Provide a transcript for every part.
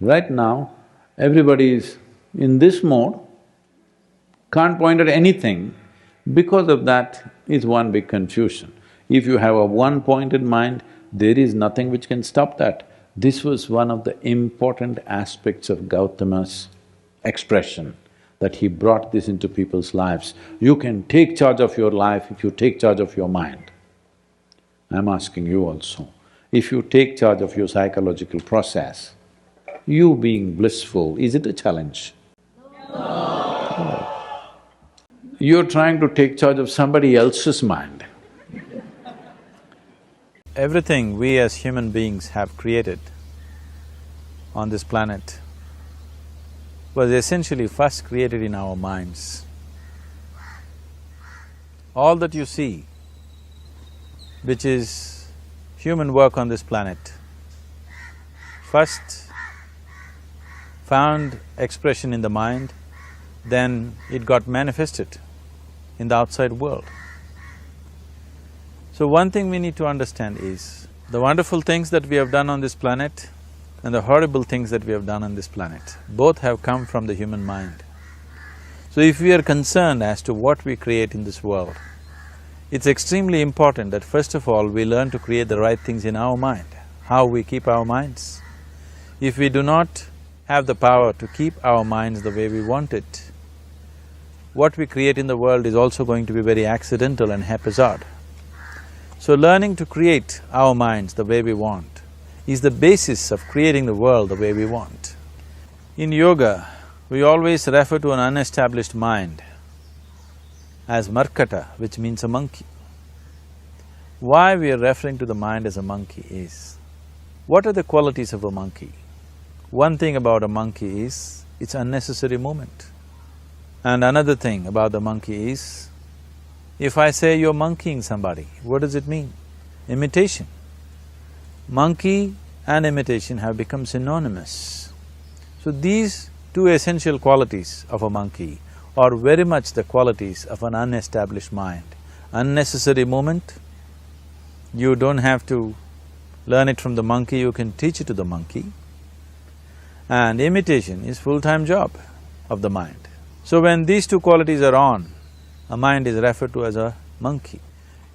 Right now, everybody is in this mode, can't point at anything. Because of that, it's one big confusion. If you have a one-pointed mind, there is nothing which can stop that. This was one of the important aspects of Gautama's expression, that he brought this into people's lives. You can take charge of your life if you take charge of your mind. I'm asking you also, if you take charge of your psychological process, you being blissful, is it a challenge? No. You're trying to take charge of somebody else's mind. Everything we as human beings have created on this planet was essentially first created in our minds. All that you see, which is human work on this planet, first found expression in the mind, then it got manifested in the outside world. So one thing we need to understand is, the wonderful things that we have done on this planet and the horrible things that we have done on this planet, both have come from the human mind. So if we are concerned as to what we create in this world, it's extremely important that first of all we learn to create the right things in our mind, how we keep our minds. If we do not have the power to keep our minds the way we want it, what we create in the world is also going to be very accidental and haphazard. So learning to create our minds the way we want is the basis of creating the world the way we want. In yoga, we always refer to an unestablished mind as markata, which means a monkey. Why we are referring to the mind as a monkey is, what are the qualities of a monkey? One thing about a monkey is, it's unnecessary movement. And another thing about the monkey is, if I say you're monkeying somebody, what does it mean? Imitation. Monkey and imitation have become synonymous. So these two essential qualities of a monkey are very much the qualities of an unestablished mind. Unnecessary movement, you don't have to learn it from the monkey, you can teach it to the monkey. And imitation is full-time job of the mind. So when these two qualities are on, a mind is referred to as a monkey.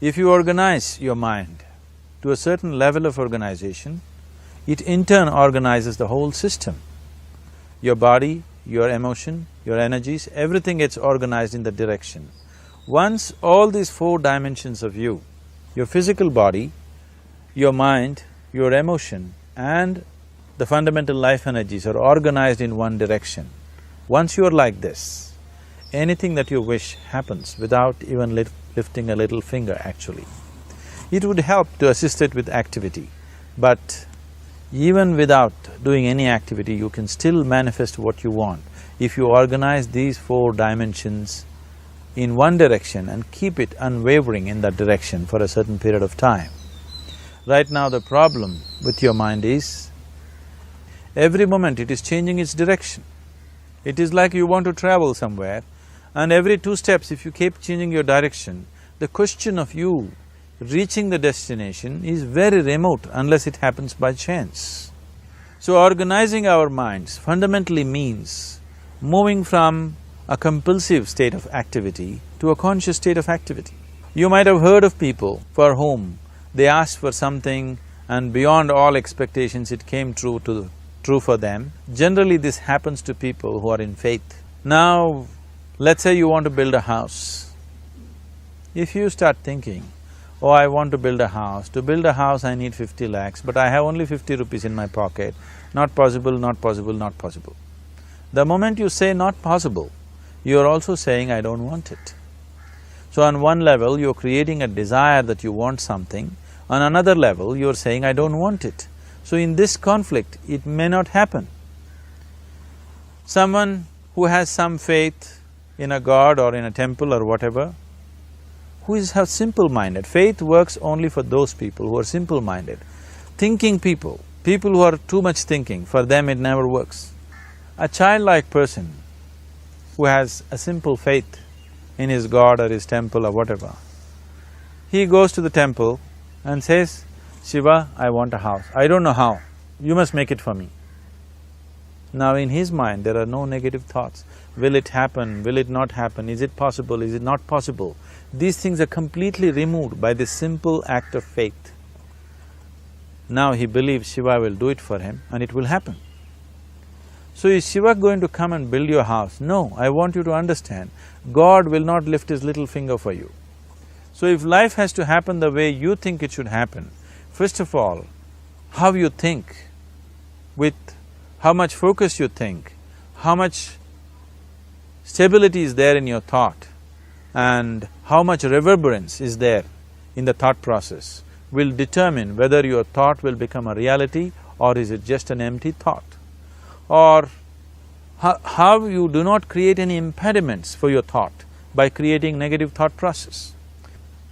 If you organize your mind to a certain level of organization, it in turn organizes the whole system. Your body, your emotion, your energies, everything gets organized in that direction. Once all these four dimensions of you, your physical body, your mind, your emotion and the fundamental life energies are organized in one direction, once you are like this, anything that you wish happens without even lifting a little finger actually. It would help to assist it with activity, but even without doing any activity, you can still manifest what you want if you organize these four dimensions in one direction and keep it unwavering in that direction for a certain period of time. Right now the problem with your mind is, every moment it is changing its direction. It is like you want to travel somewhere and every 2 steps if you keep changing your direction, the question of you reaching the destination is very remote unless it happens by chance. So organizing our minds fundamentally means moving from a compulsive state of activity to a conscious state of activity. You might have heard of people for whom they asked for something and beyond all expectations it came true for them. Generally this happens to people who are in faith. Now, let's say you want to build a house. If you start thinking, oh, I want to build a house. To build a house I need 50 lakhs, but I have only 50 rupees in my pocket. Not possible, not possible, not possible. The moment you say not possible, you're also saying I don't want it. So on one level you're creating a desire that you want something, on another level you're saying I don't want it. So in this conflict, it may not happen. Someone who has some faith in a god or in a temple or whatever, who is simple-minded. Faith works only for those people who are simple-minded. Thinking people, people who are too much thinking, for them it never works. A childlike person who has a simple faith in his god or his temple or whatever, he goes to the temple and says, Shiva, I want a house. I don't know how, you must make it for me. Now in his mind there are no negative thoughts. Will it happen? Will it not happen? Is it possible? Is it not possible? These things are completely removed by this simple act of faith. Now he believes Shiva will do it for him and it will happen. So is Shiva going to come and build your house? No, I want you to understand, God will not lift his little finger for you. So if life has to happen the way you think it should happen, first of all, how you think, with how much focus you think, how much stability is there in your thought, and how much reverberance is there in the thought process will determine whether your thought will become a reality or is it just an empty thought. Or how you do not create any impediments for your thought by creating negative thought process.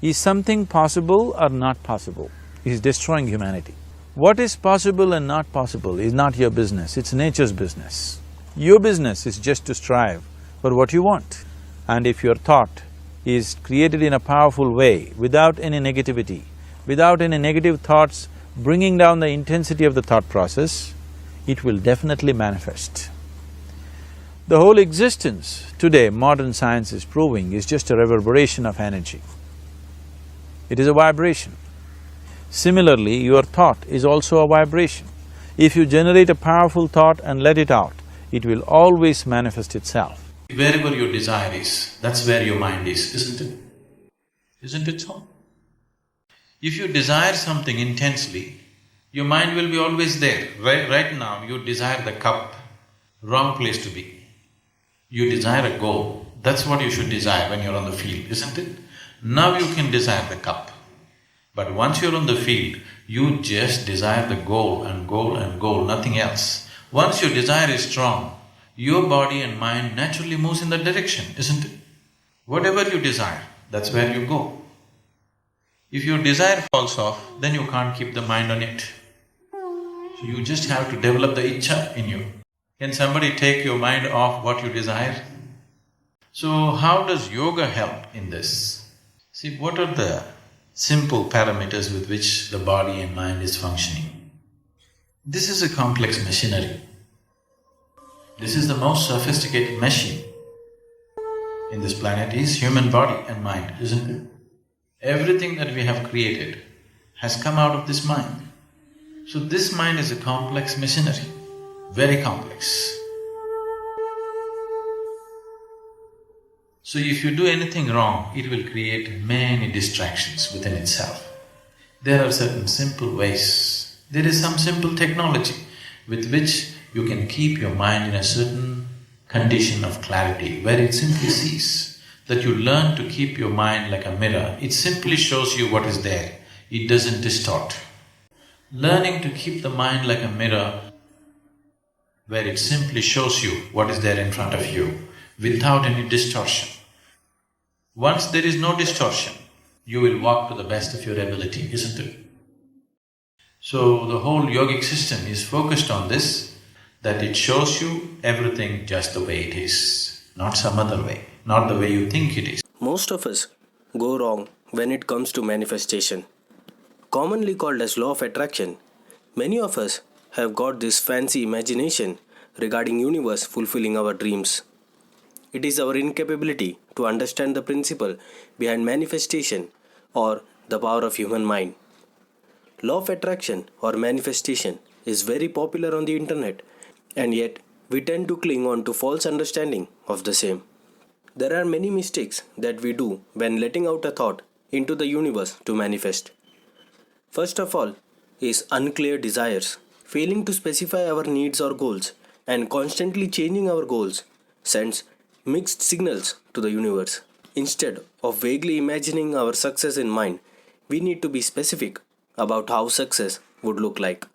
Is something possible or not possible? Is destroying humanity. What is possible and not possible is not your business, it's nature's business. Your business is just to strive for what you want. And if your thought is created in a powerful way, without any negativity, without any negative thoughts bringing down the intensity of the thought process, it will definitely manifest. The whole existence today, modern science is proving, is just a reverberation of energy. It is a vibration. Similarly, your thought is also a vibration. If you generate a powerful thought and let it out, it will always manifest itself. Wherever your desire is, that's where your mind is, isn't it? Isn't it so? If you desire something intensely, your mind will be always there. Right now, you desire the cup, wrong place to be. You desire a goal, that's what you should desire when you're on the field, isn't it? Now you can desire the cup. But once you're on the field, you just desire the goal and goal and goal, nothing else. Once your desire is strong, your body and mind naturally moves in that direction, isn't it? Whatever you desire, that's where you go. If your desire falls off, then you can't keep the mind on it. So you just have to develop the Isha in you. Can somebody take your mind off what you desire? So how does yoga help in this? See, what are the simple parameters with which the body and mind is functioning? This is a complex machinery. This is the most sophisticated machine in this planet is human body and mind, isn't it? Everything that we have created has come out of this mind. So this mind is a complex machinery, very complex. So if you do anything wrong, it will create many distractions within itself. There are certain simple ways, there is some simple technology with which you can keep your mind in a certain condition of clarity where it simply sees. That you learn to keep your mind like a mirror, it simply shows you what is there, it doesn't distort. Learning to keep the mind like a mirror where it simply shows you what is there in front of you without any distortion. Once there is no distortion, you will walk to the best of your ability, isn't it? So the whole yogic system is focused on this, that it shows you everything just the way it is, not some other way, not the way you think it is. Most of us go wrong when it comes to manifestation. Commonly called as law of attraction, many of us have got this fancy imagination regarding universe fulfilling our dreams. It is our incapability to understand the principle behind manifestation or the power of human mind. Law of attraction or manifestation is very popular on the internet, and yet we tend to cling on to false understanding of the same. There are many mistakes that we do when letting out a thought into the universe to manifest. First of all is unclear desires. Failing to specify our needs or goals and constantly changing our goals sends mixed signals to the universe. Instead of vaguely imagining our success in mind, we need to be specific about how success would look like.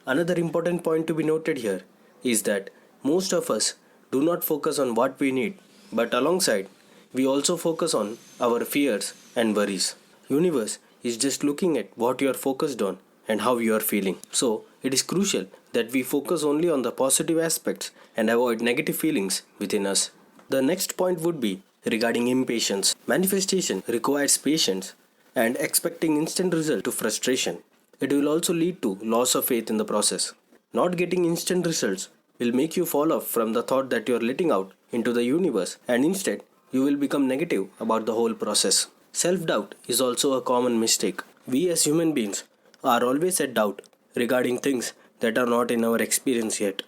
Another important point to be noted here is that most of us do not focus on what we need, but alongside, we also focus on our fears and worries. Universe is just looking at what you are focused on and how you are feeling. So, it is crucial that we focus only on the positive aspects and avoid negative feelings within us. The next point would be regarding impatience. Manifestation requires patience and expecting instant result to frustration. It will also lead to loss of faith in the process. Not getting instant results will make you fall off from the thought that you are letting out into the universe, and instead you will become negative about the whole process. Self-doubt is also a common mistake. We as human beings are always at doubt regarding things that are not in our experience yet.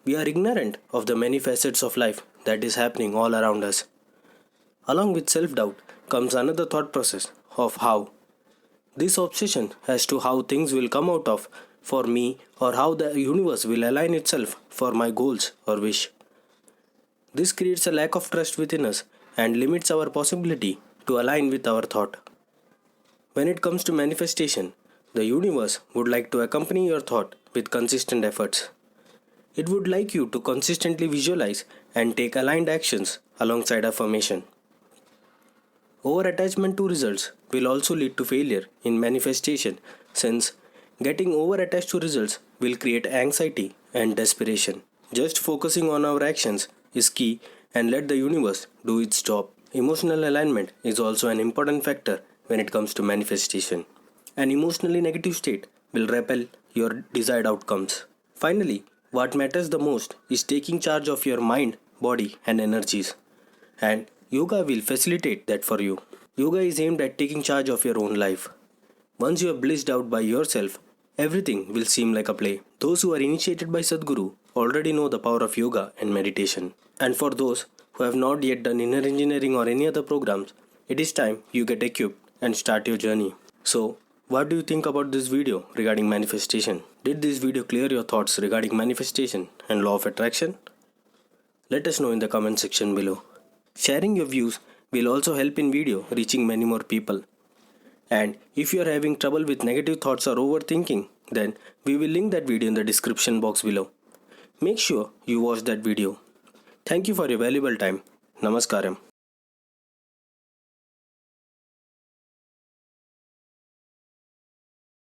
We are ignorant of the many facets of life that is happening all around us. Along with self-doubt comes another thought process of how. This obsession as to how things will come out of for me, or how the universe will align itself for my goals or wish. This creates a lack of trust within us and limits our possibility to align with our thought. When it comes to manifestation, the universe would like to accompany your thought with consistent efforts. It would like you to consistently visualize and take aligned actions alongside affirmation. Over-attachment to results will also lead to failure in manifestation, since getting over-attached to results will create anxiety and desperation. Just focusing on our actions is key, and let the universe do its job. Emotional alignment is also an important factor when it comes to manifestation. An emotionally negative state will repel your desired outcomes. Finally, what matters the most is taking charge of your mind, body, and energies. And yoga will facilitate that for you. Yoga is aimed at taking charge of your own life. Once you are blissed out by yourself, everything will seem like a play. Those who are initiated by Sadhguru already know the power of yoga and meditation. And for those who have not yet done inner engineering or any other programs, it is time you get equipped and start your journey. So, what do you think about this video regarding manifestation? Did this video clear your thoughts regarding manifestation and law of attraction? Let us know in the comment section below. Sharing your views will also help in video reaching many more people. And if you are having trouble with negative thoughts or overthinking, then we will link that video in the description box below. Make sure you watch that video. Thank you for your valuable time. Namaskaram.